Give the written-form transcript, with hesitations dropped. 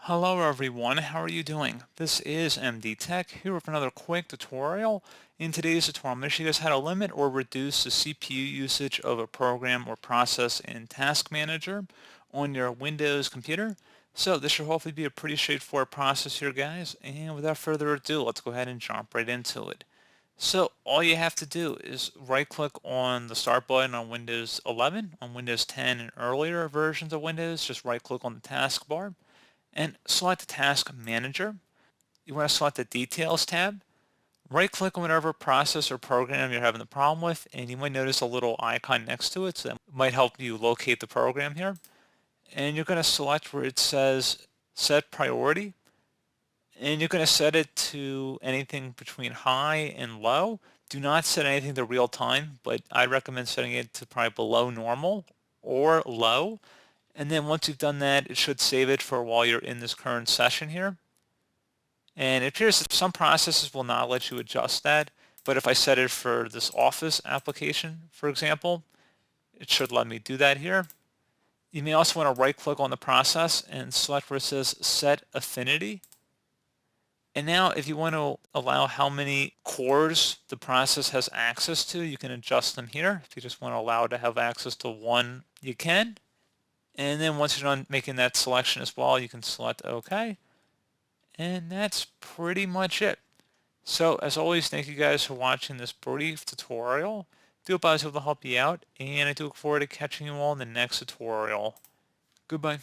Hello everyone, how are you doing? This is MD Tech here with another quick tutorial. In today's tutorial, I'm going to show you guys how to limit or reduce the CPU usage of a program or process in Task Manager on your Windows computer. So this should hopefully be a pretty straightforward process here, guys. And without further ado, let's go ahead and jump right into it. So all you have to do is right click on the start button on Windows 11, on Windows 10 and earlier versions of Windows, just right click on the taskbar and select the Task Manager. You want to select the Details tab. Right click on whatever process or program you're having the problem with, and you might notice a little icon next to it, so that might help you locate the program here. And you're going to select where it says Set Priority, and you're going to set it to anything between high and low. Do not set anything to real time, but I recommend setting it to probably below normal or low. And then once you've done that, it should save it for while you're in this current session here. And it appears that some processes will not let you adjust that, but if I set it for this Office application, for example, it should let me do that here. You may also want to right click on the process and select where it says Set Affinity. And now if you want to allow how many cores the process has access to, you can adjust them here. If you just want to allow it to have access to one, you can. And then once you're done making that selection as well, you can select OK. And that's pretty much it. So as always, thank you guys for watching this brief tutorial. Do hope I was able to help you out, and I do look forward to catching you all in the next tutorial. Goodbye.